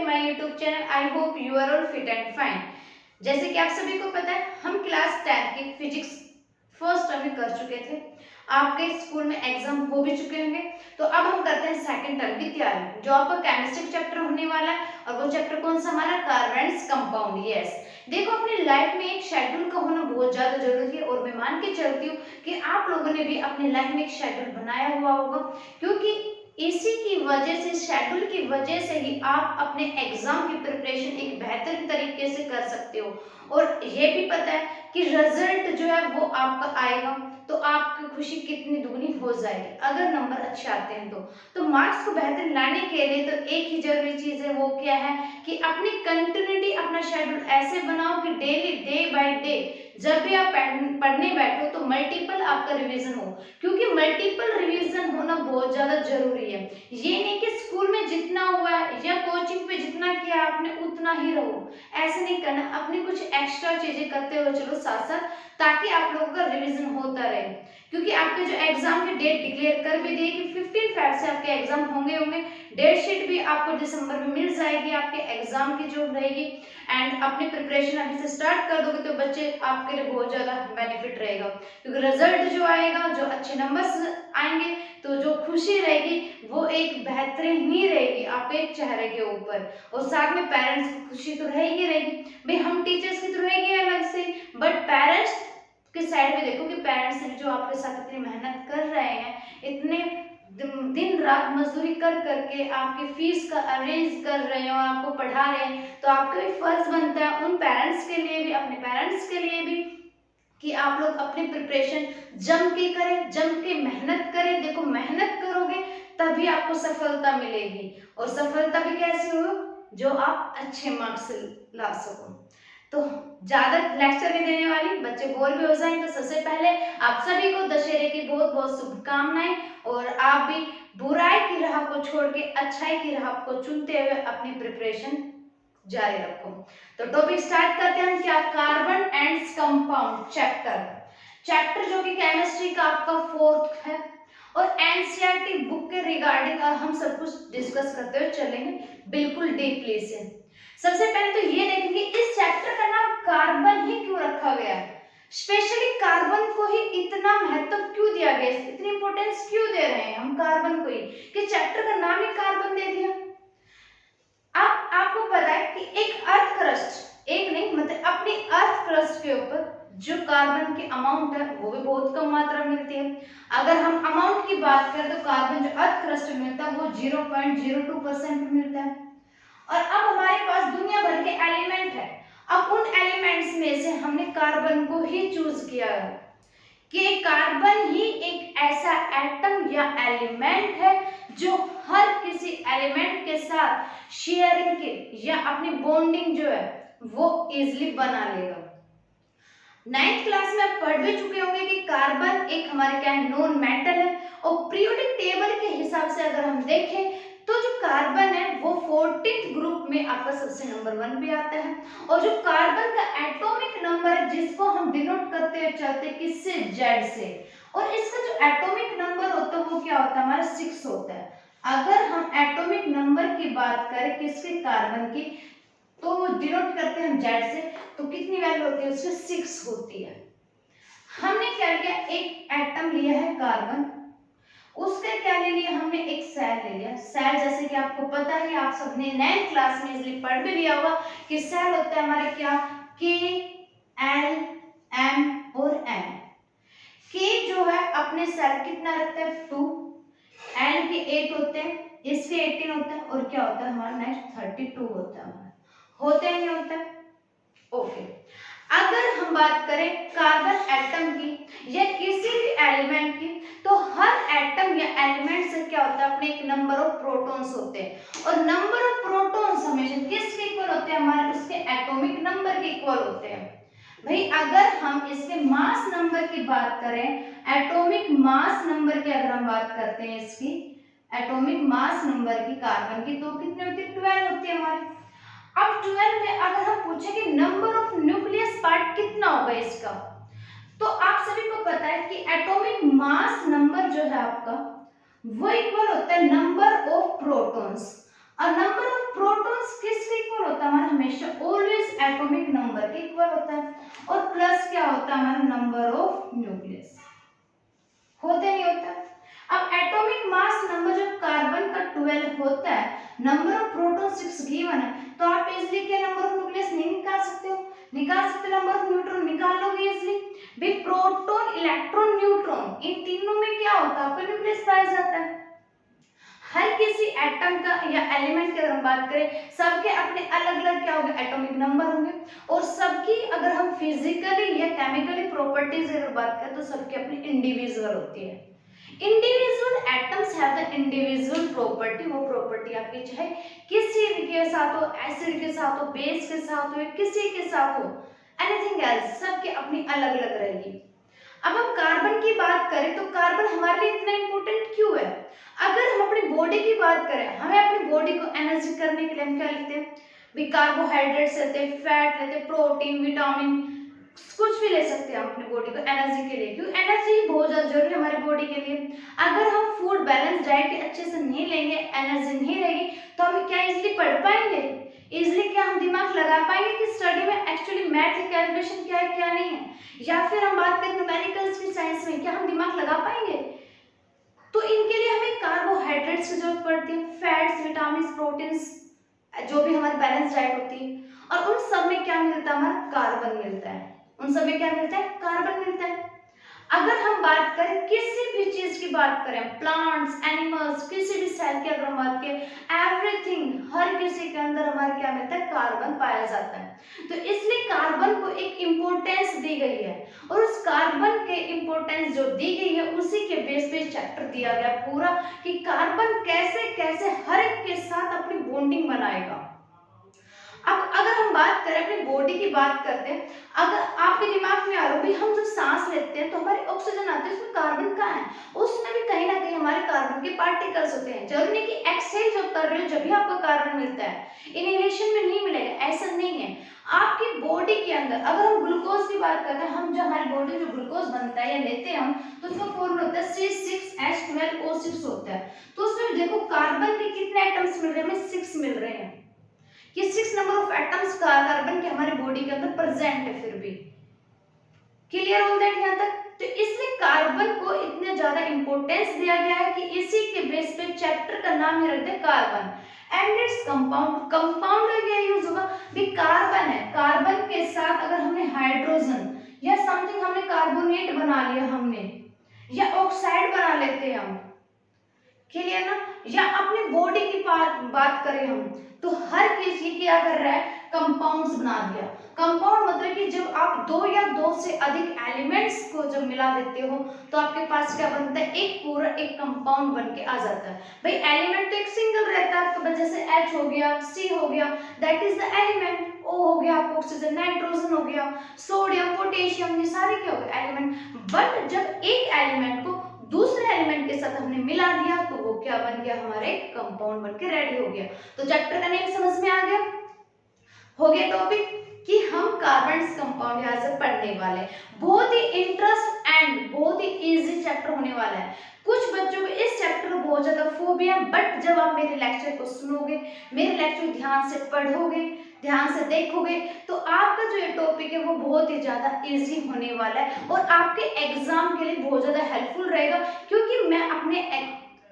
My YouTube channel. I hope you are all fit and fine. जैसे कि आप सभी को पता है, हम क्लास 10 की फिजिक्स फर्स्ट टर्म में कर चुके थे। आपके स्कूल में एग्जाम हो भी चुके होंगे। तो अब हम करते हैं सेकंड टर्म की तैयारी, जो आपका केमिस्ट्री चैप्टर होने वाला है। और वो चैप्टर कौन सा हमारा? Carbons compound. यस, देखो अपनी लाइफ में एक शेड्यूल का होना बहुत ज्यादा जरूरी है, और मैं मान के चलती हूँ कि आप लोगों ने भी अपनी लाइफ में एक शेड्यूल बनाया हुआ होगा, क्योंकि इसी की वजह से, शेड्यूल की वजह से ही आप अपने एग्जाम की प्रिपरेशन एक बेहतरीन तरीके से कर सकते हो। और ये भी पता है कि रिजल्ट जो है वो आपका आएगा तो आपकी खुशी कितनी दुगनी हो जाएगी अगर नंबर अच्छे आते हैं। तो मार्क्स को बेहतर लाने के लिए तो एक ही जरूरी चीज है, वो क्या है कि अपनी कंटिन्यूटी, अपना शेड्यूल ऐसे बनाओ कि डेली, डे बाय डे जब भी आप पढ़ने बैठो तो मल्टीपल आपका रिवीजन हो, क्योंकि मल्टीपल रिवीजन होना बहुत ज्यादा जरूरी है। ये नहीं कि स्कूल में जितना हुआ है या कोचिंग पे जितना किया आपने उतना ही रहो, ऐसे नहीं करना। अपनी कुछ एक्स्ट्रा चीजें करते हुए चलो साथ साथ, ताकि आप लोगों का रिवीजन होता रहे। क्योंकि आपके जो एग्जाम की डेट डिक्लेयर कर भी दी कि 15 फेब से आपके एग्जाम होंगे। डेट शीट भी आपको दिसंबर में मिल जाएगी आपके एग्जाम की जो रहेगी। एंड अपनी प्रिपरेशन अभी से स्टार्ट कर दोगे तो बच्चे आपके लिए बहुत ज्यादा बेनिफिट रहेगा, क्योंकि रिजल्ट जो आएगा, जो अच्छे नंबर्स आएंगे तो जो खुशी रहेगी वो एक बेहतरीन ही रहेगी आपके चेहरे के ऊपर। और साथ में पेरेंट्स की खुशी तो रहेगी रहेगी भाई, हम टीचर्स की तो रहेगी अलग से, बट पेरेंट्स के साइड में देखो कि पेरेंट्स भी जो आपके साथ इतनी मेहनत कर रहे हैं, इतने दिन रात मजदूरी कर करके आपकी फीस का अरेंज कर रहे हैं और आपको पढ़ा रहे हैं, तो आपका भी फर्ज बनता है उन पेरेंट्स के लिए भी, अपने पेरेंट्स के लिए भी, कि आप लोग अपनी प्रिपरेशन जम के करें, जम के मेहनत करें। देखो मेहनत करोगे तभी आपको सफलता मिलेगी, और सफलता भी कैसी हो जो आप अच्छे मार्क्स ला सको। तो ज्यादा लेक्चर नहीं देने वाली, बच्चे बोर भी हो जाएंगे। तो सबसे पहले आप सभी को दशहरे की बहुत बहुत शुभकामनाएं, और आप भी बुराई की राह को छोड़ के अच्छाई की राह को चुनते हुए अपनी प्रिपरेशन जारी रखो। तो टॉपिक स्टार्ट करते हैं हम क्या? कार्बन एंड कंपाउंड चैप्टर जो कि केमिस्ट्री का आपका फोर्थ है, और एनसीईआरटी बुक के रिगार्डिंग हम सब कुछ डिस्कस करते हुए चलेंगे बिल्कुल डीपली से। सबसे पहले तो ये देखेंगे इस चैप्टर का नाम कार्बन ही क्यों रखा गया है, स्पेशली कार्बन को ही इतना महत्व क्यों दिया गया, इतनी इंपॉर्टेंस क्यों दे रहे हैं हम कार्बन को ही, कि चैप्टर का नाम ही कार्बन दे दिया। अब आपको पता है कि एक अर्थ क्रस्ट, एक नहीं मतलब अपनी अर्थ क्रस्ट के ऊपर जो कार्बन की अमाउंट है वो भी बहुत कम मात्रा में मिलती है। अगर हम अमाउंट की बात करें तो कार्बन जो अर्थ क्रस्ट में मिलता है वो 0.02% मिलता है। और अब हमारे पास दुनिया भर के एलिमेंट है, अब उन एलिमेंट्स में से हमने कार्बन को ही चूज किया है कि कार्बन ही एक ऐसा एटम या एलिमेंट है जो हर किसी एलिमेंट के साथ शेयरिंग के या अपनी बॉन्डिंग जो है वो इजिली बना लेगा। 9th क्लास में आप पढ़ भी चुके होंगे कि कार्बन एक हमारे क्या नॉन मेटल है, और पीरियोडिक टेबल के हिसाब से अगर हम देखें तो जो कार्बन है वो 14th ग्रुप में आपका सबसे नंबर 1 पे आता है। और जो कार्बन का एटॉमिक नंबर है जिसको हम डिनोट करते हुए चलते किससे? Z से, और इसका जो एटॉमिक नंबर होता है वो क्या होता है? हमारा 6 होता है। अगर हम एटॉमिक नंबर की बात करें किसके? कार्बन की, तो डिनोट करते हैं हम Z से, तो कितनी वैल्यू होती है उसकी? 6 होती है। हमने क्या लिया? एक एटम लिया है कार्बन, उसके क्या ले लिया हमने? एक सेल ले लिया। सेल जैसे कि आपको पता है, आप सबने 9th क्लास में इसलिए पढ़ भी लिया होगा कि सेल होता है हमारे क्या? K, L, M और N। K जो है अपने सेल कितना रखता है? 2, L के 8 होते हैं, इसके 18 होता है, और क्या होता है हमारा नेक्स्ट? 32 होता है हमारा। होता है नहीं होता है? ओके। अगर हम बात करें कार्बन एटम की या किसी भी एलिमेंट की, तो हर एटम या एलिमेंट से क्या होता है? अपने एक नंबर ऑफ प्रोटॉन्स होते हैं, और नंबर ऑफ प्रोटॉन्स हमेशा किसके इक्वल होते हैं? हमारे उसके एटॉमिक नंबर के इक्वल होते हैं। भाई अगर हम इसके मास नंबर की बात करें, एटॉमिक मास नंबर की अगर हम बात करते हैं, इसकी एटॉमिक मास नंबर की कार्बन की, तो कितने होती है? 12 होती है हमारी। अब 12 में अगर हम पूछे कि नंबर ऑफ न्यूक्लियस पार्ट कितना होगा इसका, तो आप सभी को पता है कि एटॉमिक मास नंबर जो है आपका वो इक्वल होता है नंबर ऑफ प्रोटॉन्स। और नंबर ऑफ प्रोटॉन्स किसके इक्वल होता है हमारा, हमेशा ऑलवेज एटॉमिक नंबर के इक्वल होता है। और प्लस क्या होता है हमारा, नंबर ऑफ न्यूक्लियस, होते नहीं होता। अब एटॉमिक मास नंबर जब कार्बन का 12 होता है, नंबर ऑफ प्रोटॉन 6 गिवन है, तो आप इजीली क्या नंबर ऑफ न्यूक्लियस नहीं निकाल सकते हो, निकाल सकते नंबर ऑफ न्यूट्रॉन, निकाल लोगे इजीली। भी प्रोटॉन इलेक्ट्रॉन न्यूट्रॉन इन तीनों में क्या होता है, आपका न्यूक्लियस पाया जाता है। हर किसी एटम का या एलिमेंट की अगर हम बात करें, सबके अपने अलग अलग क्या होंगे, एटॉमिक नंबर होंगे। और सबकी अगर हम फिजिकली या केमिकली प्रॉपर्टीज अगर बात करें तो सबकी अपनी इंडिविजुअल होती है। Individual atoms have the individual property, वो प्रॉपर्टी आपकी चाहे किसी भी के साथ हो, एसिड के साथ हो, बेस के साथ हो, किसी के साथ हो, एनीथिंग एल्स, सबके अपनी अलग अलग रहेगी। अब हम कार्बन की बात करें तो कार्बन हमारे लिए इतना इंपॉर्टेंट क्यों है। अगर हम अपनी बॉडी की बात करें, हमें अपनी बॉडी को एनर्जी करने के लिए हम क्या लेते हैं, भी कार्बोहाइड्रेट्स लेते हैं, फैट लेते हैं, प्रोटीन, विटामिन, कुछ भी ले सकते हैं हम अपनी बॉडी को एनर्जी के लिए, क्योंकि एनर्जी बहुत ज्यादा जरूरी है हमारी बॉडी के लिए। अगर हम फूड बैलेंस डाइट अच्छे से नहीं लेंगे, एनर्जी नहीं रहेगी, तो हम क्या इजिली पढ़ पाएंगे, इजिली क्या हम दिमाग लगा पाएंगे कि स्टडी में एक्चुअली मैथ या कैलकुलेशन क्या है क्या नहीं है, या फिर हम बात करें न्यूमेरिकल्स की साइंस में क्या हम दिमाग लगा पाएंगे। तो इनके लिए हमें कार्बोहाइड्रेट्स की जरूरत पड़ती है, फैट्स, विटामिन, प्रोटीन्स, जो भी हमारी बैलेंस डाइट होती है। और उन सब में क्या मिलता है, हमारा कार्बन मिलता है। उन सब में क्या मिलता है, कार्बन मिलता है। अगर हम बात करें किसी भी चीज की बात करें, प्लांट्स, एनिमल्स, किसी भी सेल की अगर हम बात करें, एवरीथिंग, हर किसी के अंदर हमारे क्या मिलता है, कार्बन पाया जाता है। तो इसलिए कार्बन को एक इंपॉर्टेंस दी गई है, और उस कार्बन के इंपॉर्टेंस जो दी गई है उसी के बेस पे चैप्टर दिया गया पूरा, कि कार्बन कैसे कैसे हर एक के साथ अपनी बॉन्डिंग बनाएगा। अब अगर हम बात करें अपनी बॉडी की बात करते हैं, अगर आपके दिमाग में आ रहा हो भी हम जब सांस लेते हैं तो हमारे ऑक्सीजन आते हैं, उसमें कार्बन कहाँ है, उसमें भी कहीं ना कहीं हमारे कार्बन के पार्टिकल्स होते हैं। जरूरी नहीं कि एक्सहेल जब कर रहे हो जब भी आपको कार्बन मिलता है, इनहेलेशन में नहीं मिलेगा, ऐसा नहीं है। आपकी बॉडी के अंदर अगर हम ग्लूकोज की बात करते हैं, हम जो हमारी बॉडी में जो ग्लूकोज बनता है या लेते हैं हम, तो उसका फॉर्मूला होता है C6H12O6 होता है। तो उसमें देखो कार्बन के कितने एटम्स मिल रहे हैं, हमें 6 मिल रहे हैं। ये 6 नंबर ऑफ एटम्स कार्बन के हमारे बॉडी के अंदर प्रेजेंट है। फिर भी क्लियर ऑल दैट यहाँ तक। तो इसलिए कार्बन को इतने ज्यादा इंपॉर्टेंस दिया गया है कि इसी के बेस पे चैप्टर का नाम ही रखते हैं carbon and its compound. Compound का क्या यूज होगा, भी कार्बन है, कार्बन के साथ अगर हमने हाइड्रोजन या समथिंग हमने कार्बोनेट बना लिया हमने, या ऑक्साइड बना लेते हैं हम, क्लियर ना। या अपनी बॉडी की बात करें हम, तो हर किसी क्या कर रहा है, कंपाउंड्स बना दिया। कंपाउंड मतलब कि जब आप दो या दो से अधिक एलिमेंट्स को जब मिला देते हो तो आपके पास क्या बनता है, एक पूरा एक कंपाउंड बन के आ जाता है। भाई एलिमेंट तो एक सिंगल रहता है आपका, जैसे H हो गया, C हो गया, that is the element. O हो गया आपका ऑक्सीजन, नाइट्रोजन हो गया, सोडियम, पोटेशियम, ये सारे क्या हो गए एलिमेंट। बट जब एक एलिमेंट को दूसरे एलिमेंट के साथ हमने मिला दिया तो वो क्या बन गया, हमारे कंपाउंड बनके रेडी हो गया। तो चैप्टर का नेम समझ में आ गया, हो गया टॉपिक कि हम कार्बन कंपाउंड यहाँ से पढ़ने वाले। बहुत ही इंटरेस्ट एंड बहुत ही इजी चैप्टर होने वाला है। कुछ बच्चों को इस चैप्टर को बहुत ज्यादा फोबिया, बट जब आप मेरे लेक्चर को सुनोगे, मेरे लेक्चर ध्यान से पढ़ोगे, ध्यान से देखोगे, तो आपका जो ये टॉपिक है वो बहुत ही ज्यादा इजी होने वाला है और आपके एग्जाम के लिए बहुत ज्यादा हेल्पफुल रहेगा। क्योंकि मैं अपने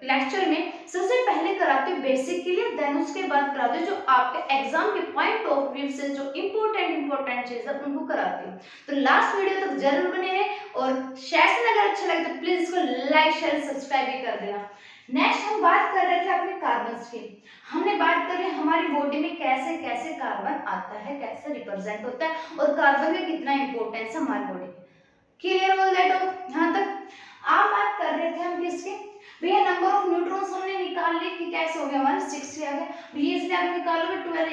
लेक्चर में सबसे पहले कराती हूँ बेसिक के लिए, देन उसके बाद कराती हूँ जो आपके एग्जाम के पॉइंट ऑफ व्यू से जो इंपॉर्टेंट चीज है उनको कराती हूँ। तो लास्ट वीडियो तक जरूर बने रहे, और सेशन अगर अच्छा लगे तो प्लीज इसको लाइक शेयर सब्सक्राइब भी कर देना। नेक्स्ट हम बात कर रहे थे अपने कार्बन की, हमने बात कर रहे हमारी बॉडी में कैसे कैसे कार्बन आता है, कैसे रिप्रेजेंट होता है, और कार्बन का कितना इंपॉर्टेंस है हमारी बॉडी। क्लियर ऑल दैट हो यहाँ तक। आप बात कर रहे थे हम किसके, भैया नंबर ऑफ न्यूट्रॉन्स हमने निकाल ली कि कैसे हो गया, हमारा 6 आ गया भैया, इसलिए आप निकालोगे 12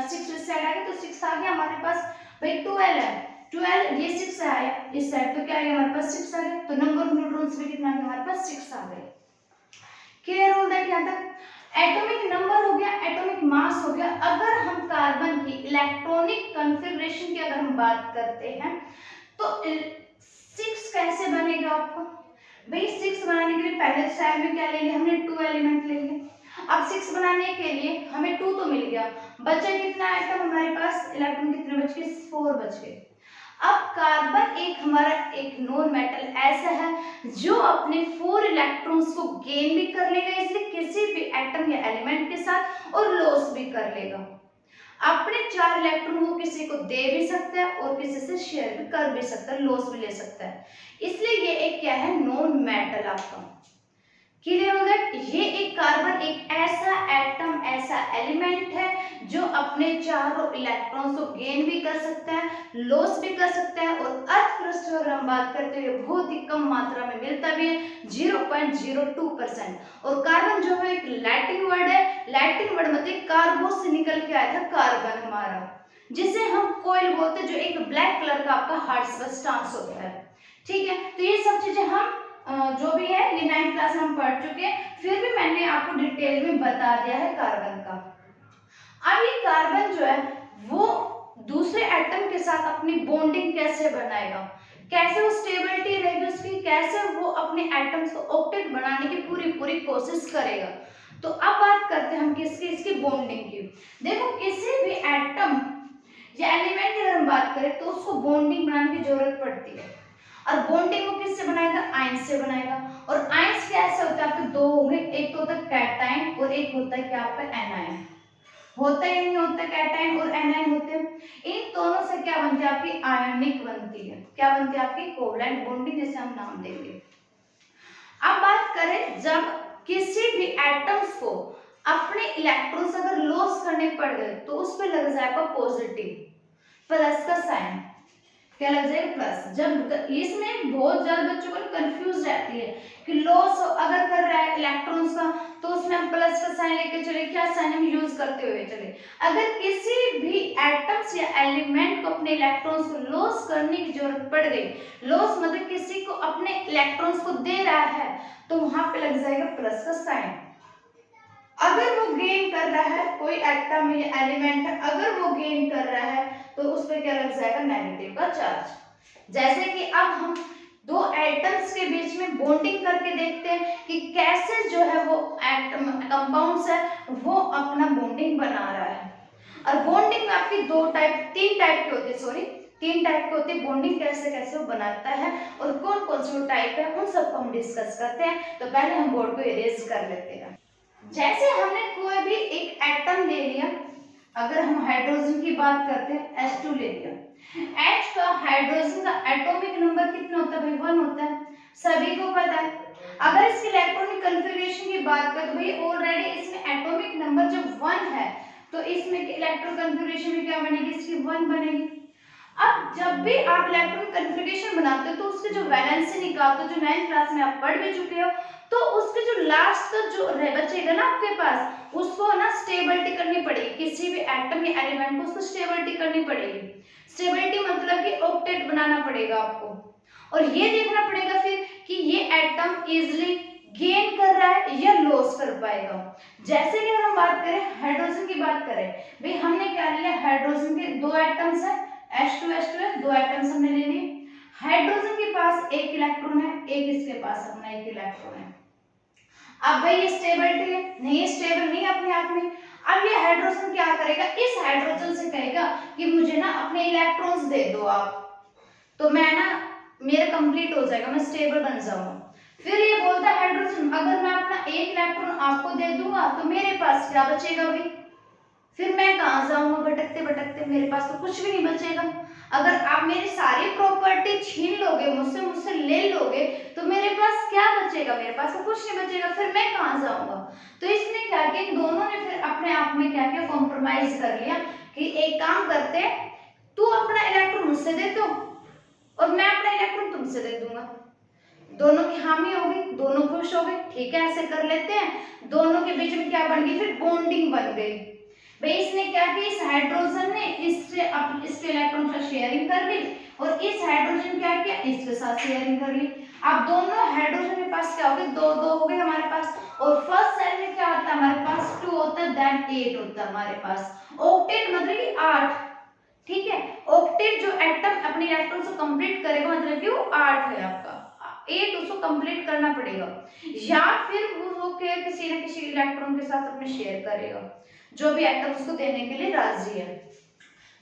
6 इस साइड आ गया तो 6 आ गया हमारे पास। भाई 12 है, 12 ये 6 आया इस साइड तो क्या आ गया हमारे पास 6 आ गया, तो नंबर ऑफ न्यूट्रॉन्स भी कितना आ गया हमारे पास 6 आ गए। क्लियर हो दैट यहाँ तक। एटॉमिक नंबर हो गया, एटॉमिक मास हो गया। अगर हम कार्बन की इलेक्ट्रॉनिक कॉन्फ़िगरेशन की अगर हम बात करते हैं तो 6 कैसे बनेगा आपको, भाई 6 बनाने के लिए पहले साइड में क्या ले लिया हमने, 2 एलिमेंट ले लिए। अब 6 बनाने के लिए हमें 2 तो मिल गया, बचा कितना आइटम हमारे पास, इलेक्ट्रॉन कितने बच गए, 4 बच गए। अब कार्बन एक हमारा एक नॉन मेटल ऐसा है जो अपने 4 इलेक्ट्रॉन्स को गेन भी कर लेगा इसलिए किसी भी एटम या एलिमेंट के साथ, और लॉस भी कर लेगा। अपने 4 इलेक्ट्रॉन वो किसी को दे भी सकता है और किसी से शेयर भी कर भी सकता है, लॉस भी ले सकता है, इसलिए ये एक क्या है, नॉन मेटल आपका। क्लियर हो गया? ये एक कार्बन एक ऐसा एटम, ऐसा एलिमेंट है जो अपने चारों इलेक्ट्रॉन्स को गेन भी कर सकता है, लॉस भी कर सकता है, और अर्थ पृष्ठ अगर हम बात करते हैं बहुत ही कम मात्रा में मिलता भी है, 0.02%। और कार्बन जो है एक लैटिन वर्ड है, लैटिन वर्ड मतलब कार्बो से निकल के आया था कार्बन हमारा, जिसे हम कोयल बोलते हैं, जो एक ब्लैक कलर का आपका हार्ट सब्सटेंस होता है। ठीक है, तो ये सब चीजें हम जो भी है ये 9th क्लास में हम पढ़ चुके हैं, फिर भी मैंने आपको डिटेल में बता दिया है कार्बन का। अब ये कार्बन जो है वो दूसरे एटम के साथ अपनी बॉन्डिंग कैसे बनाएगा, कैसे वो स्टेबिलिटी रहेगी उसकी, कैसे वो अपने एटम्स को ऑक्टेट बनाने की पूरी कोशिश करेगा। तो अब बात करते हैं हम किसकी, इसकी बॉन्डिंग की। देखो किसी भी एटम या एलिमेंट की अगर हम बात करें तो उसको बॉन्डिंग बनाने की जरूरत पड़ती है, और बॉन्डिंग वो किससे बनाएगा, आयंस से बनाएगा। और आयंस कैसे होता है, आपके दो होंगे, एक तो होता है कैटायन और एक होता है क्या आपका एनायन। होता ही नहीं होता, कैटायन और एनायन होते हैं, इन दोनों से क्या बनती है आपकी, आयनिक बनती है। क्या बनती है आपकी, कोवलेंट बॉन्डिंग, जैसे हम नाम देंगे। अब बात करें जब किसी भी एटम्स को अपने इलेक्ट्रॉन्स अगर लॉस करने पड़ गए तो उस पर लग जाएगा पॉजिटिव प्लस का साइन, क्या लग जाएगा, प्लस। जब इसमें बहुत ज्यादा बच्चों को कंफ्यूज रहती है कि लॉस अगर कर रहा है इलेक्ट्रॉन्स का तो उसमें हम प्लस का साइन लेके चले, क्या साइन हम यूज करते हुए चले। अगर किसी भी एटम्स या एलिमेंट को अपने इलेक्ट्रॉन्स को लॉस करने की जरूरत पड़ गई, लॉस मतलब किसी को अपने इलेक्ट्रॉन्स को दे रहा है, तो वहां पे लग जाएगा प्लस का साइन। अगर वो गेन कर रहा है, कोई एटम या एलिमेंट है अगर वो गेन कर रहा है तो उस पर क्या लग जाएगा, नेगेटिव का चार्ज। जैसे कि अब हम दो एटम्स के बीच में बॉन्डिंग करके देखते हैं कि कैसे जो है वो एटम कंपाउंड्स है वो अपना बॉन्डिंग बना रहा है। और बॉन्डिंग में आपकी तीन टाइप की होती है, तीन टाइप की होती है बॉन्डिंग, कैसे कैसे वो बनाता है और कौन कौन से टाइप है उन सबको हम डिस्कस करते हैं। तो पहले हम बोर्ड को इरेज कर लेते हैं। जैसे हमने कोई भी एक एटम ले लिया, अगर हम हाइड्रोजन की बात करते हैं H2 ले लिया, H का हाइड्रोजन का एटॉमिक नंबर कितना होता है भाई, 1 होता है, सभी को पता है। अगर इसकी इलेक्ट्रॉनिक कन्फिगरेशन की बात करें तो भाई ऑलरेडी इसमें एटॉमिक नंबर जब 1 है तो इसमें इलेक्ट्रॉनिक कन्फिगरेशन में क्या बनेगी, इसकी 1 बनेगी। अब जब भी आप इलेक्ट्रॉन कन्फिगरेशन बनाते हो तो उसके जो वैलेंसी निकालते हो, जो 9th क्लास में आप पढ़ भी चुके हो, तो उसके जो लास्ट का जो बचेगा ना आपके पास, उसको ना स्टेबिलिटी करनी पड़ेगी, किसी भी एटम या एलिमेंट को उसको स्टेबिलिटी करनी पड़ेगी। स्टेबिलिटी मतलब कि ऑक्टेट बनाना पड़ेगा आपको, और ये देखना पड़ेगा फिर कि ये एटम इजिली गेन कर रहा है या लॉस कर पाएगा। जैसे कि अगर हम बात करें हाइड्रोजन की बात करें, भाई हमने क्या लिया, हाइड्रोजन के दो एटम्स है, H2 है, दो एटम्स हमने ले लिए। हाइड्रोजन के पास एक इलेक्ट्रॉन है, एक इसके पास अपना एक इलेक्ट्रॉन है। अब भाई ये स्टेबिलिटी है, नहीं स्टेबल नहीं अपने आप में। अब ये हाइड्रोजन क्या करेगा, इस हाइड्रोजन से कहेगा कि मुझे ना अपने इलेक्ट्रॉन्स दे दो आप, तो मैं ना मेरा कंप्लीट हो जाएगा, मैं स्टेबल बन जाऊंगा। फिर ये बोलता है हाइड्रोजन, अगर मैं अपना एक इलेक्ट्रॉन आपको दे दूंगा तो मेरे पास क्या बचेगा भाई, फिर मैं कहाँ जाऊंगा भटकते भटकते, मेरे पास तो कुछ भी नहीं बचेगा। अगर आप मेरी सारी प्रॉपर्टी छीन लोगे मुझसे ले लोगे तो मेरे पास क्या बचेगा, मेरे पास तो कुछ नहीं बचेगा, फिर मैं कहाँ जाऊंगा। तो इसने क्या किया, इन दोनों ने फिर अपने आप में क्या किया, कॉम्प्रोमाइज कर लिया कि एक काम करते हैं, तू अपना इलेक्ट्रॉन मुझसे दे दो और मैं अपना इलेक्ट्रॉन तुमसे दे दूंगा। दोनों की हामी हो गई, दोनों खुश हो गए, ठीक है ऐसे कर लेते हैं। दोनों के बीच में क्या बन गई, फिर बॉन्डिंग बन गई। भाई इसने क्या किया, इस हाइड्रोजन ने इसके इलेक्ट्रॉन का शेयरिंग कर ली और इस हाइड्रोजन क्या किया, इसके साथ शेयरिंग कर ली। अब दोनों हाइड्रोजन के पास क्या हो गए, दो दो हो गए हमारे पास। और फर्स्ट सेल में क्या होता है हमारे पास, 2 होता है, देन 8 होता है हमारे पास। ऑक्टेट मतलब कि 8, ठीक है। ऑक्टेट जो एटम अपने इलेक्ट्रॉन से कंप्लीट करेगा मतलब कि वो 8 है आपका, 8 उसको कंप्लीट करना पड़ेगा। या फिर वो के किसी न किसी इलेक्ट्रॉन के साथ अपने शेयर करेगा, जो भी एटम उसको देने के लिए राजी है।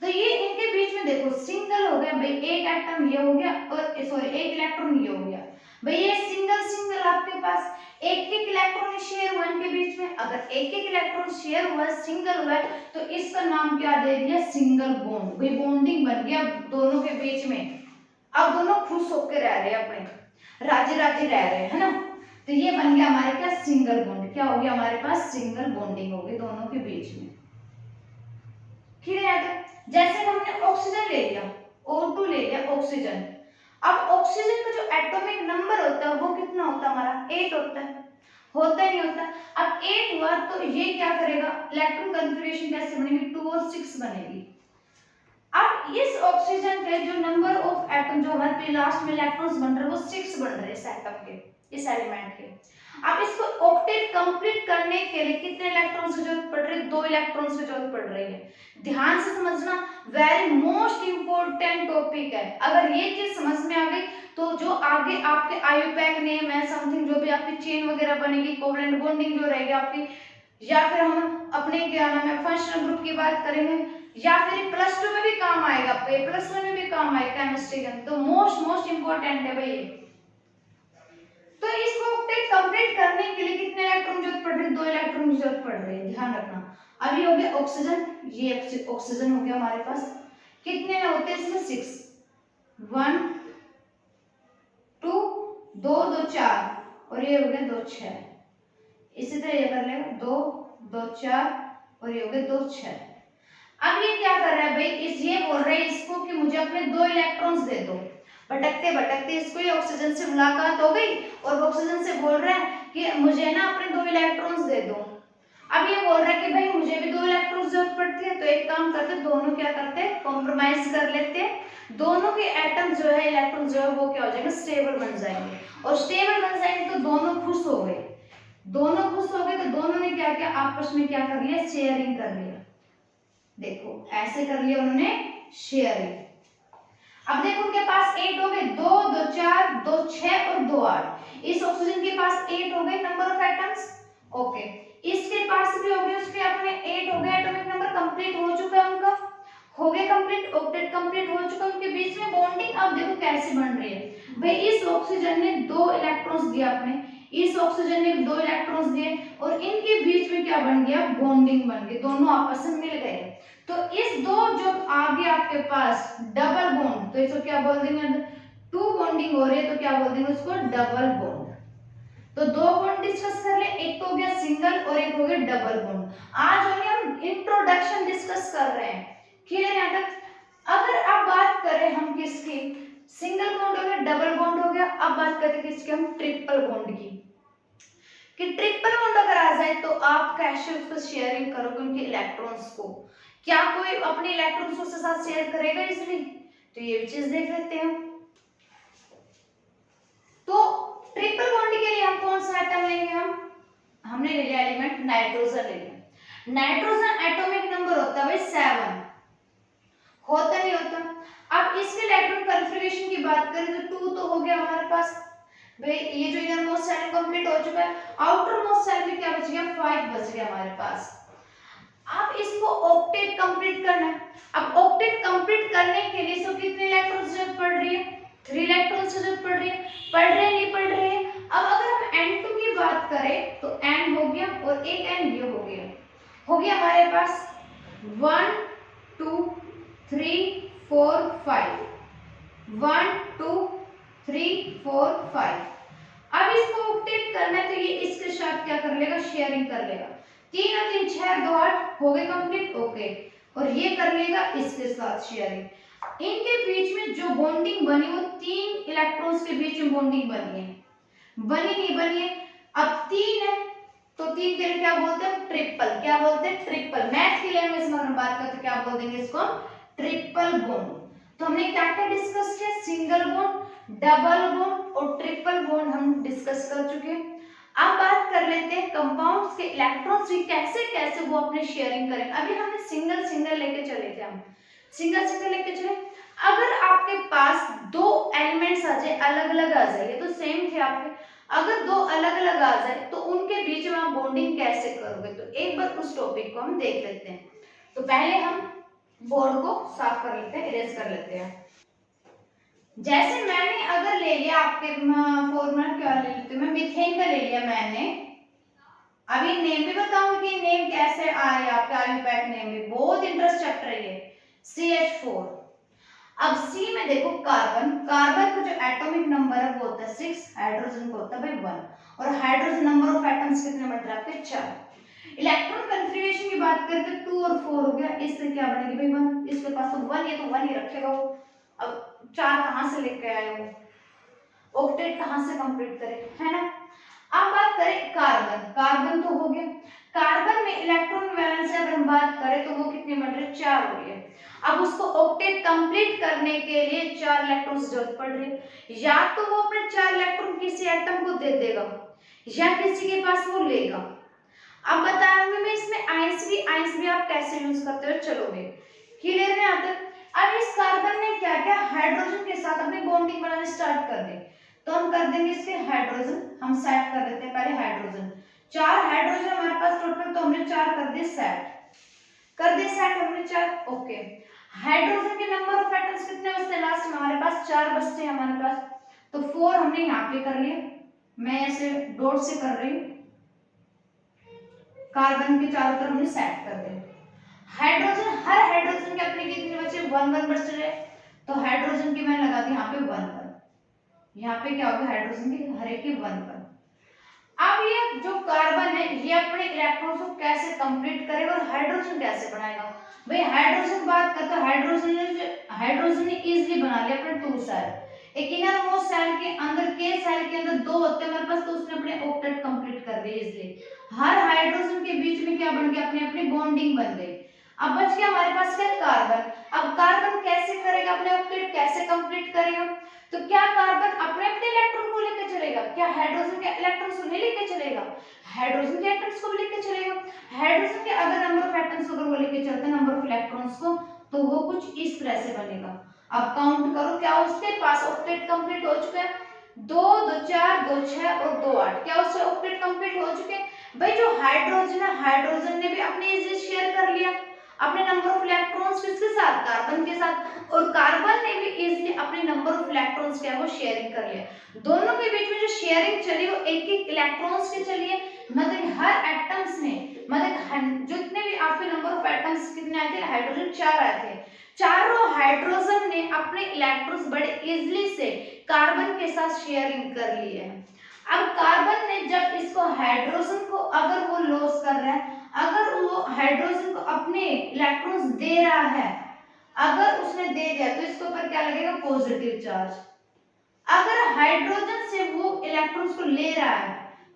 तो ये इनके बीच में देखो सिंगल हो गया भाई, एक एटम ये हो गया और सॉरी एक इलेक्ट्रॉन ये हो गया भाई, ये सिंगल सिंगल आपके पास एक एक इलेक्ट्रॉन शेयर हुआ इनके बीच में। अगर एक एक इलेक्ट्रॉन शेयर हुआ सिंगल हुआ तो इसका नाम क्या दे दिया, सिंगल बॉन्ड। भाई बॉन्डिंग बन गया दोनों के बीच में, अब दोनों खुश होकर रह रहे हैं, अपने राजी राजी रह रहे हैं, है ना। तो ये बन गया हमारे क्या, सिंगल बॉन्ड। क्या हो गया हमारे पास, सिंगल बॉन्डिंग हो गई दोनों के बीच में। ठीक है, जैसे हमने ऑक्सीजन ले लिया, O2 ले लिया ऑक्सीजन। अब ऑक्सीजन का जो एटॉमिक नंबर होता है वो कितना होता है हमारा, 8 होता है, होता ही नहीं होता। अब 8 हुआ तो ये क्या करेगा, इलेक्ट्रॉन कन्फिग्रेशन कैसे बनेगी, 2 और 6 बनेगी। अब इस ऑक्सीजन के जो नंबर ऑफ एटम जो हमारे लास्ट में इलेक्ट्रॉन्स बन रहे हैं वो 6 बन रहे हैं इस एटम के, इस एलिमेंट के। अब इसको ऑक्टेट कंप्लीट करने के लिए कितने इलेक्ट्रॉन्स की जरूरत पड़ रही है, 2 इलेक्ट्रॉन्स की जरूरत पड़ रही है। ध्यान से समझना, वेरी मोस्ट इंपॉर्टेंट टॉपिक है। अगर ये चीज समझ में आ गई तो जो आगे आपके आयुपैक नेम है समथिंग, जो भी आपकी चेन वगैरह बनेगी, कोवलेंट बॉन्डिंग जो रहेगी आपकी, या फिर हम अपने क्या नाम है फंक्शनल ग्रुप की बात करेंगे, या फिर +2 में भी काम आएगा आपके, +1 में भी काम आएगा केमिस्ट्री के अंदर। तो मोस्ट इंपॉर्टेंट है भाई ये। तो इसको ऑक्टेट कंप्लीट करने के लिए कितने इलेक्ट्रॉन की जरूरत पड़ रही है, 2 इलेक्ट्रॉन की जरूरत पड़ रही है, ध्यान रखना। अभी हो गया ऑक्सीजन, ये ऑक्सीजन हो गया हमारे पास, कितने होते हैं इसमें 6, 1 2 2 2 4 और ये हो गया 2 6। इसी तरह ये कर लेगा 2 2 4 और ये हो गया 2 6। अब ये क्या कर रहा है भाई, इस ये बोल रहे हैं इसको कि मुझे अपने 2 इलेक्ट्रॉन्स दे दो। भटकते भटकते इसको ये ऑक्सीजन से मुलाकात हो गई और ऑक्सीजन से बोल रहा है कि मुझे ना अपने 2 इलेक्ट्रॉन्स दे दो। अब ये बोल रहा है कि भाई मुझे भी 2 इलेक्ट्रॉन्स जरूरत पड़ती है, तो एक काम करते दोनों क्या करते हैं, कॉम्प्रोमाइज कर लेते हैं। दोनों के एटम जो है, इलेक्ट्रॉन जो है वो क्या हो जाएंगे, स्टेबल बन जाएंगे। और स्टेबल बन जाएंगे तो दोनों खुश हो गए, दोनों खुश हो गए तो दोनों ने क्या किया, आपस में क्या कर लिया, शेयरिंग कर लिया। देखो ऐसे कर लिया उन्होंने शेयरिंग। अब देखो उनके पास 8 हो गए, 2 2 4 2 6 और 2 8। इस ऑक्सीजन के पास 8 हो गए नंबर ऑफ एटम्स, ओके। इसके पास भी हो गए, उसके अपने 8 हो गए, एटॉमिक नंबर कंप्लीट हो चुका है उनका, हो गए कंप्लीट, ऑक्टेट कंप्लीट हो चुका है उनके बीच में बॉन्डिंग। अब देखो कैसे बन रही है भाई, इस ऑक्सीजन ने 2 इलेक्ट्रॉन्स दिया अपने, इस ऑक्सीजन ने 2 इलेक्ट्रॉन्स दिए और इनके बीच में क्या बन गया, बॉन्डिंग बन गई, दोनों आपस में मिल गए। तो इस दो जो आगे आपके पास डबल बॉन्ड, तो इसको क्या बोल देंगे, 2 बॉन्डिंग हो रही है तो क्या बोल देंगे उसको, डबल बॉन्ड। तो 2 बॉन्ड डिस्कस कर ले, एक तो हो गया सिंगल और एक हो गया डबल बॉन्ड। आज ओनली हम इंट्रोडक्शन डिस्कस कर रहे हैं, क्लियर है तक। अगर अब बात करें हम किसकी, सिंगल बॉन्ड हो गया, डबल बॉन्ड हो गया, अब बात करते हैं किसकी, हम ट्रिपल बॉन्ड की। कि ट्रिपल बॉन्ड अगर आ जाए तो आप कैसे उसको शेयरिंग करोगे उनके इलेक्ट्रॉन्स को, क्या कोई अपने इलेक्ट्रॉन्स उसके साथ शेयर करेगा इजीली, तो ये भी चीज देख लेते हैं। तो ट्रिपल बॉन्ड के लिए हम कौन सा एटम लेंगे, हमने ले लिया एलिमेंट नाइट्रोजन ले लिया। नाइट्रोजन एटॉमिक नंबर होता है भाई 7, होता नहीं होता। अब इसके इलेक्ट्रॉन कन्फिग्रेशन की बात करें तो 2 तो हो गया हमारे पास भाई, ये जो इनर मोस्ट सेल कंप्लीट हो चुका है, आउटर मोस्ट सेल में क्या बच गया, 5 बच गया हमारे पास। अब इसको ऑक्टेट कंप्लीट करना है। अब ऑक्टेट कंप्लीट करने के लिए इसको कितने इलेक्ट्रॉन्स की जरूरत पड़ रही है, 3 इलेक्ट्रॉन्स की जरूरत पड़ रही है, पड़ रहे नहीं पड़ रहे हैं। अब अगर हम N2 की बात करें तो N हो गया और एक N ये हो गया हमारे पास 1 2 3 4 5, 1 2 3 4 5। अब इसको ऑक्टेट करना है तो ये इसके साथ क्या कर लेगा, शेयरिंग कर लेगा। 3 और 3 6 2 8 हो गए कंप्लीट, ओके। और ये कर लेगा इसके साथ शेयरिंग। इनके बीच में जो बॉन्डिंग बनी वो 3 इलेक्ट्रॉन्स के बीच में बॉन्डिंग बनी है, बनी नहीं बनी है। अब 3 है तो 3 के लिए क्या बोलते हैं, ट्रिपल, क्या बोलते हैं, ट्रिपल। मैथ की लैंग्वेज में हम बात करते क्या बोल देंगे इसको, ट्रिपल बॉन्ड। तो हमने क्या क्या डिस्कस किया, सिंगल बॉन्ड, डबल बॉन्ड और ट्रिपल बॉन्ड हम डिस्कस कर चुके हैं। अब बात कर लेते हैं कंपाउंड्स के इलेक्ट्रॉन्स की कैसे कैसे वो अपने शेयरिंग करें। अभी हमने सिंगल सिंगल लेके चले थे, हम सिंगल सिंगल लेके चले। अगर आपके पास 2 एलिमेंट्स आ जाए, अलग अलग आ जाए, तो सेम थे आपके, अगर दो अलग अलग आ जाए तो उनके बीच में आप बॉन्डिंग कैसे करोगे, तो एक बार उस टॉपिक को हम देख लेते हैं। तो पहले हम बोर्ड को साफ कर लेते हैं, इरेज कर लेते हैं। जैसे मैंने अगर ले लिया आपके फॉर्मूला क्या ले लेती हूँ मैं, मीथेन का ले लिया मैंने। अभी नेम भी बताऊंगी कि नेम कैसे आए आपके आयुपैक नेम भी, बहुत इंटरेस्ट चैप्टर है ये, CH4। अब C में देखो कार्बन, कार्बन का जो एटॉमिक नंबर है वो होता है 6, हाइड्रोजन का होता है भाई 1, और हाइड्रोजन नंबर ऑफ एटम्स कितने बन रहे हैं आपके 4। इलेक्ट्रॉन कन्फिग्रेशन की बात करें तो 2 और 4 हो गया, इससे क्या बनेगी भाई 1, इसके पास तो 1, ये तो 1 ही रखेगा वो। अब 4 कहां से लेके आए वो, ऑक्टेट कहां से कंप्लीट करे, है ना। अब बात करें कार्बन, कार्बन तो हो गया, कार्बन में इलेक्ट्रॉन वैलेंस से अगर हम बात करें तो वो कितने बन रहे, 4 हो रही है। अब उसको ऑक्टेट कंप्लीट करने के लिए 4 इलेक्ट्रॉन की जरूरत पड़ रही है, या तो वो अपने 4 इलेक्ट्रॉन किसी एटम को दे देगा या किसी के पास वो लेगा। अब बताऊंगी मैं इसमें आइंस भी आप कैसे यूज करते हो चलोगे, क्लियर में आता है। अब इस कार्बन ने क्या क्या हाइड्रोजन के साथ अपनी बॉन्डिंग बनाना स्टार्ट कर दी, तो हम कर देंगे इसके हाइड्रोजन, हम सेट कर देते हैं पहले हाइड्रोजन, 4 हाइड्रोजन हमारे पास टोटल, तो हमने 4 कर दिए सेट, कर दिए सेट हमने 4, ओके। हाइड्रोजन के नंबर ऑफ एटम्स कितने बचते हैं लास्ट में, हमारे पास 4 बचते हैं हमारे पास, तो 4 हमने यहाँ पे कर लिए, मैं ऐसे डॉट से कर रही हूँ, कार्बन के चारों तरफ हमने सेट कर दिया। हाइड्रोजन, हर हाइड्रोजन के अपने कितने बचे, 1 1 बच रहे, तो हाइड्रोजन की मैंने लगा दी यहाँ पे 1 1, यहाँ पे क्या होगा हाइड्रोजन की हर एक की 1 1। अब ये जो कार्बन है ये अपने इलेक्ट्रॉन्स को कैसे कंप्लीट करेगा और हाइड्रोजन कैसे बनाएगा, भाई हाइड्रोजन बात करते हैं, हाइड्रोजन ने इजीली बना लिया अपने 2 सेल, एक इनर मोस्ट सेल के अंदर, के सेल के अंदर 2 होते हैं हमारे पास, तो उसने अपने ऑक्टेट कंप्लीट कर दिए इजीली। हर हाइड्रोजन के बीच में क्या बन गया, अपनी अपनी बॉन्डिंग बन गई। अब बच गया हमारे पास क्या, कार्बन। अब कार्बन कैसे करेगा अपने ऑक्टेट, कैसे कंप्लीट करेगा, तो क्या कार्बन अपने अपने इलेक्ट्रॉन को लेकर चलेगा, क्या हाइड्रोजन के इलेक्ट्रॉन्स को नहीं लेकर चलेगा, हाइड्रोजन के एटम्स को भी लेकर चलेगा। हाइड्रोजन के अगर नंबर ऑफ एटम्स अगर वो लेकर चलते हैं नंबर ऑफ इलेक्ट्रॉन्स को, तो वो कुछ इस तरह से बनेगा। अब काउंट करो, क्या उसके पास ऑक्टेट कंप्लीट हो चुका है, 2 2 4 2 6 और 2 8, क्या उससे ऑक्टेट कंप्लीट हो चुके हैं। भाई जो हाइड्रोजन है, हाइड्रोजन ने भी अपने इसे शेयर कर लिया अपने नंबर ऑफ इलेक्ट्रॉन्स किसके साथ, कार्बन के साथ, और कार्बन ने भी इजीली अपने नंबर ऑफ इलेक्ट्रॉन्स क्या है वो शेयरिंग कर लिया। दोनों के बीच में जो शेयरिंग चली वो एक एक इलेक्ट्रॉन्स की चली है, मतलब हर एटम्स ने, मतलब जितने भी आपके नंबर ऑफ एटम्स कितने आए थे, हाइड्रोजन 4 आए थे, चारों हाइड्रोजन ने अपने इलेक्ट्रॉन्स बड़े इजीली से कार्बन के साथ शेयरिंग कर लिए हैं। अब कार्बन ने जब इसको हाइड्रोजन को अगर वो लॉस कर रहा है, अगर वो हाइड्रोजन को अपने इलेक्ट्रॉन्स दे रहा है, अगर उसने दे दिया तो इसके ऊपर क्या लगेगा, पॉजिटिव चार्ज। अगर हाइड्रोजन से वो इलेक्ट्रॉन्स को ले रहा है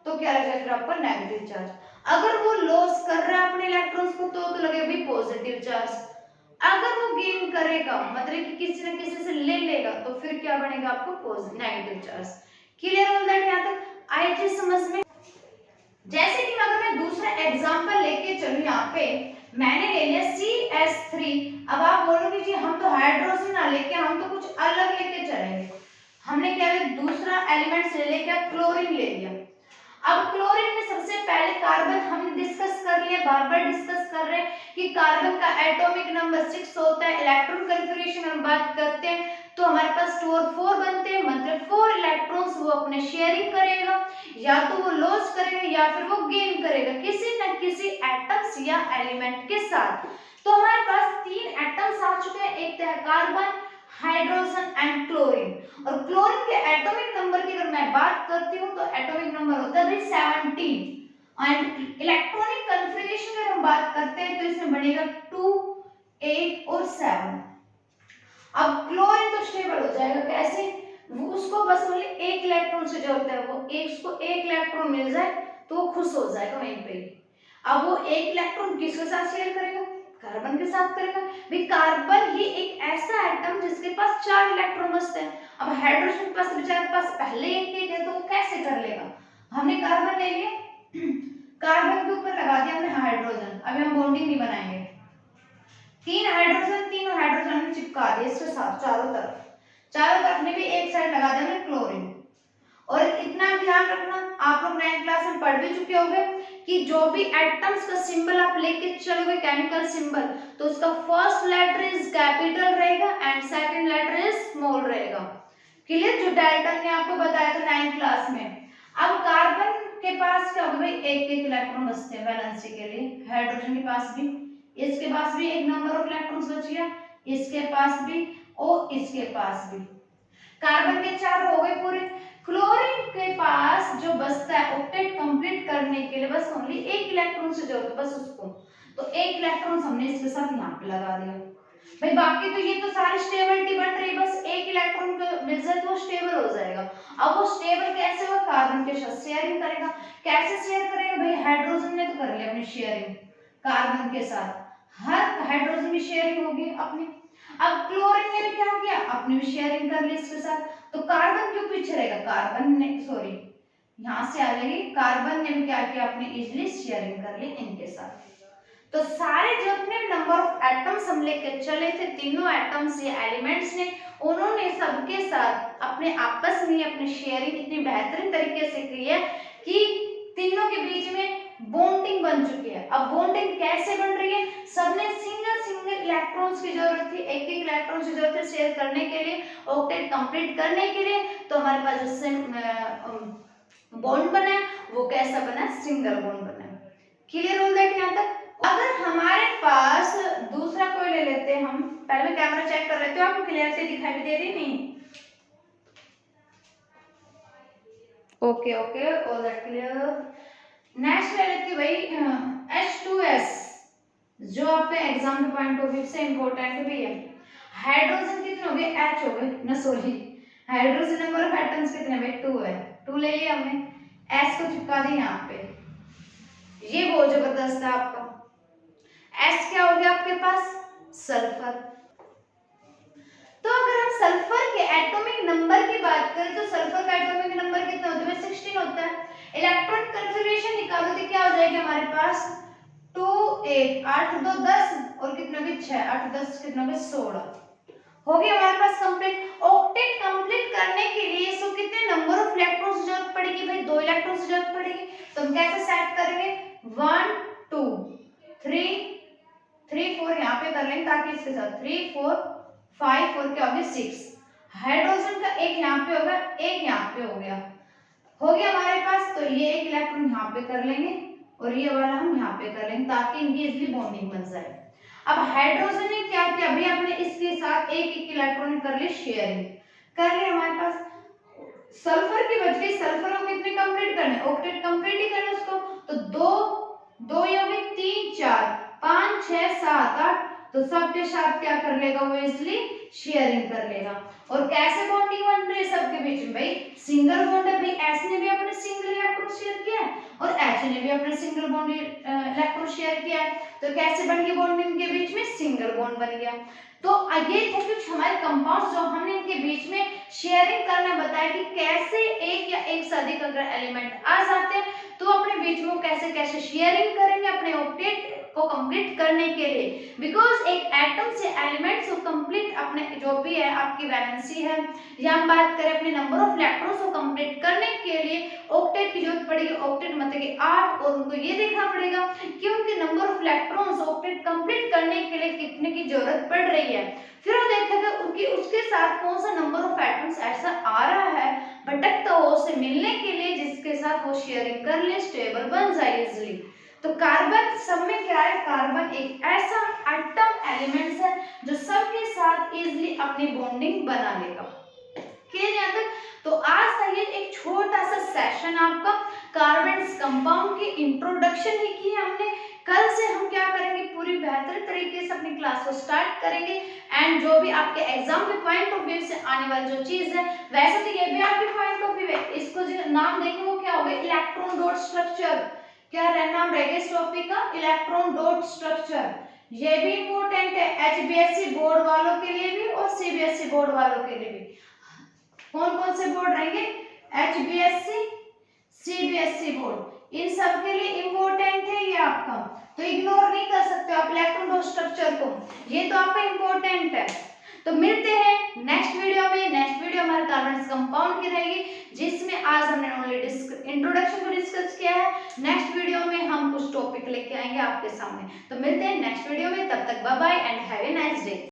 तो क्या लगेगा फिर आपका नेगेटिव चार्ज। अगर वो लॉस कर रहा है अपने इलेक्ट्रॉन्स को तो लगेगा भी पॉजिटिव चार्ज। अगर वो गेन करेगा मतलब कि किसी न किसी से ले लेगा तो फिर क्या बनेगा आपको पॉजिटिव नेगेटिव चार्ज। क्लियर हो गया यहाँ तक, आई चीज समझ में। जैसे कि अगर मैं दूसरा एग्जांपल लेके चलूं, यहाँ पे मैंने ले लिया CH3। अब आप बोलोगे जी हम तो हाइड्रोजन ना लेके हम तो कुछ अलग लेके चलेंगे, हमने क्या लिया दूसरा एलिमेंट ले लिया, क्या क्लोरीन ले लिया। अब क्लोरीन में सबसे पहले कार्बन हमने डिस्कस कर लिया, बार बार डिस्कस कर रहे हैं कि कार्बन का एटॉमिक नंबर 6 होता है। इलेक्ट्रॉन कन्फिग्रेशन हम बात करते हैं तो हमारे पास 2 और 4 बनते हैं, मतलब 4 इलेक्ट्रॉन्स वो अपने शेयरिंग करेगा, या तो वो लॉस करेगा या फिर वो गेन करेगा किसी न किसी एटम्स या एलिमेंट के साथ। तो हमारे पास 3 एटम्स आ चुके हैं, एक है कार्बन, हाइड्रोजन एंड क्लोरीन। और क्लोरीन के एटॉमिक नंबर की अगर मैं बात करती हूँ तो एटॉमिक नंबर होता है 17, एंड इलेक्ट्रॉनिक कन्फिग्रेशन अगर हम बात करते हैं तो इसमें बनेगा 2 8 और 7। अब क्लोरीन तो स्टेबल हो जाएगा, कैसे, वो उसको बस ओनली एक इलेक्ट्रॉन से जरूरत है, वो एक उसको एक इलेक्ट्रॉन मिल जाए तो वो खुश हो जाएगा वहीं पे। अब वो एक इलेक्ट्रॉन किसके साथ शेयर करेगा, कार्बन के साथ करेगा। भाई कार्बन ही एक ऐसा एटम जिसके पास 4 इलेक्ट्रॉन बचते हैं। अब हाइड्रोजन के पास बेचारे के पास पहले एक है तो वो कैसे कर लेगा। हमने कार्बन ले लिया, कार्बन के ऊपर लगा दिया हमने हाइड्रोजन, अभी हम बॉन्डिंग नहीं बनाएंगे, 3 हाइड्रोजन, तीनों हाइड्रोजन हमने चिपका दिए इसके साथ चारों तरफ ने भी एक साइड लगा दिया हमने क्लोरीन। और इतना ध्यान रखना, आप लोग 9th क्लास में पढ़ भी चुके होंगे कि जो भी एटम्स का सिंबल आप लेके चलोगे केमिकल सिंबल, तो उसका फर्स्ट लेटर इज कैपिटल रहेगा and second letter is small रहेगा। क्लियर? जो डाल्टन ने आपको बताया था 9th क्लास में। अब कार्बन के पास क्या होगा भाई, एक एक इलेक्ट्रॉन बचते हैं वैलेंसी के लिए, हाइड्रोजन के पास भी, इसके पास भी एक नंबर ऑफ इलेक्ट्रॉन्स बच गया, इसके पास भी और इसके पास भी। कार्बन के 4 हो गए पूरे। क्लोरीन के पास जो बचता है ऑक्टेट कंप्लीट करने के लिए बस ओनली एक इलेक्ट्रॉन से जरूरत है बस उसको, तो एक इलेक्ट्रॉन हमने इसके साथ यहाँ पे लगा दिया भाई। बाकी तो ये तो सारी स्टेबिलिटी बन रही है, बस एक इलेक्ट्रॉन को मिल जाए तो वो स्टेबल हो जाएगा। अब वो स्टेबल कैसे होगा, कार्बन के साथ शेयरिंग करेगा। कैसे शेयर करेगा भाई, हाइड्रोजन ने तो कर लिया अपनी शेयरिंग कार्बन के साथ, हर हाइड्रोजन की शेयरिंग होगी अपनी। अब क्लोरीन ने भी क्या किया, अपनी भी शेयरिंग कर ली इसके साथ, तो कार्बन क्यों पीछे रहेगा, कार्बन ने सॉरी यहां से आ जाएगी, कार्बन ने भी क्या किया, अपनी इजिली शेयरिंग कर ली इनके साथ। तो सारे जितने नंबर ऑफ एटम्स हम लेके चले थे, तीनों एटम्स या एलिमेंट्स ने, उन्होंने सबके साथ अपने आपस में अपनी शेयरिंग इतनी बेहतरीन तरीके से की है कि तीनों के बीच में बॉन्डिंग बन चुकी है। अब बॉन्डिंग कैसे बन रही है, सबने सिंगल सिंगल इलेक्ट्रॉन्स की जरूरत थी, एक एक इलेक्ट्रॉन की जरूरत है शेयर करने के लिए, ऑक्टेट कंप्लीट करने के लिए। तो हमारे पास जो बॉन्ड बना है वो कैसा बना है, सिंगल बॉन्ड बना है। क्लियर हो दैट यहाँ तक? अगर हमारे पास दूसरा कोई ले लेते हैं, हम पहले कैमरा चेक कर लेते हो, आपको क्लियरिटी दिखाई भी दे रही नहीं? Okay okay, all that clear. Next ले लेते भाई H2S, जो आपके एग्जाम के पॉइंट ऑफ व्यू से इंपॉर्टेंट भी है। हाइड्रोजन कितने हो गए, H हो गए ना, sorry hydrogen number of atoms कितने भाई, 2 है, 2 ले लिया हमने, S को चिपका दी यहाँ पे, ये बहुत जबरदस्त है आपका। S क्या हो गया आपके पास, सल्फर। तो अगर हम सल्फर के एटॉमिक नंबर की बात करें तो सल्फर का एटॉमिक नंबर कितना होता है, 16 होता है। इलेक्ट्रॉन कन्फिग्रेशन निकालो तो क्या हो जाएगा हमारे पास, 2 8 8 2 10 और कितना भी 6 8 10 कितना भी 16 हो गया हमारे पास कंप्लीट। ऑक्टेट कंप्लीट करने के लिए इसको कितने नंबर ऑफ इलेक्ट्रॉन्स की जरूरत पड़ेगी भाई, 2 इलेक्ट्रॉन्स की जरूरत पड़ेगी। तो हम कैसे सेट करेंगे, 1 2 3 3 4 यहाँ पे कर लेंगे ताकि इसके साथ 3 4 5 और क्या हो गया 6। हाइड्रोजन का एक यहाँ पे होगा, एक यहाँ पे हो गया हमारे पास। तो ये एक इलेक्ट्रॉन यहाँ पे कर लेंगे और ये वाला हम यहाँ पे कर लेंगे ताकि इनकी इजीली बॉन्डिंग बन जाए। अब हाइड्रोजन ने क्या किया, अभी आपने इसके साथ एक एक इलेक्ट्रॉन कर ली शेयरिंग, कर लिया हमारे पास। सल्फर की बच गई, सल्फर को कितने कंप्लीट करने, ऑक्टेट कंप्लीट ही करना उसको, तो 2 2 ये हो गई 3 4 5 6 7 8, तो सबके साथ क्या कर लेगा वो इजिली शेयरिंग कर लेगा। और कैसे बॉन्डिंग बन रही है सबके बीच में भाई, सिंगल बॉन्ड है भाई, एस ने भी अपने सिंगल इलेक्ट्रॉन शेयर किया है और एच ने भी अपने सिंगल बॉन्ड इलेक्ट्रॉन शेयर किया है। तो कैसे बन गई बॉन्डिंग के बीच में, सिंगल बॉन्ड बन गया। तो ये थे कुछ हमारे कंपाउंड्स जो हमने इनके बीच में शेयरिंग करना बताया कि कैसे एक या एक से अधिक अगर एलिमेंट आ जाते हैं तो अपने बीच में कैसे कैसे शेयरिंग करेंगे अपने ऑक्टेट को कंप्लीट करने के लिए। बिकॉज एक एटम से एलिमेंट्स को कंप्लीट अपने जो भी है आपकी वैलेंसी है या हम बात करें अपने नंबर ऑफ इलेक्ट्रॉन्स को कंप्लीट करने के लिए ऑक्टेट की जरूरत पड़ेगी, ऑक्टेट मतलब कि 8, और उनको ये देखना पड़ेगा कि उनके number of electrons octet complete करने के लिए कितने की जरूरत पड़ रही है। फिर वो देखेगा उनकी उसके साथ कौन सा नंबर ऑफ एटम्स ऐसा आ रहा है भटकता हुआ उससे मिलने के लिए जिसके साथ वो शेयरिंग कर ले, स्टेबल बन जाए इजिली। तो कार्बन सब में क्या है, कार्बन एक ऐसा एटम एलिमेंट्स है जो सबके साथ इजिली अपनी बॉन्डिंग बना लेगा। क्लियर यहाँ तक? तो आज का ये एक छोटा सा सेशन आपका कार्बन कंपाउंड की इंट्रोडक्शन ही की है हमने। कल से हम क्या करेंगे, पूरी बेहतर तरीके से अपनी क्लास को स्टार्ट करेंगे एंड जो भी आपके एग्जाम के पॉइंट ऑफ व्यू से आने वाली जो चीज है, वैसे तो ये भी आपके पॉइंट ऑफ व्यू है, इसको जो नाम देंगे वो क्या होगा, इलेक्ट्रॉन डॉट स्ट्रक्चर। क्या नाम रहेगा इस टॉपिक का, इलेक्ट्रॉन डॉट स्ट्रक्चर। ये भी इंपॉर्टेंट है एचबीएससी बोर्ड वालों के लिए भी और सीबीएसई बोर्ड वालों के लिए भी। कौन कौन से बोर्ड रहेंगे, एचबीएससी सीबीएसई बोर्ड, इन सब के लिए इंपॉर्टेंट है ये आपका, तो इग्नोर नहीं कर सकते आप इलेक्ट्रॉन डॉट स्ट्रक्चर को, ये तो आपका इंपॉर्टेंट है। तो मिलते हैं नेक्स्ट वीडियो में। नेक्स्ट वीडियो हमारे कार्बन कंपाउंड की रहेगी जिसमें आज इंट्रोडक्शन को डिस्कस किया है। नेक्स्ट वीडियो में हम कुछ टॉपिक लेके आएंगे आपके सामने। तो मिलते हैं नेक्स्ट वीडियो में, तब तक bye bye and have a nice day.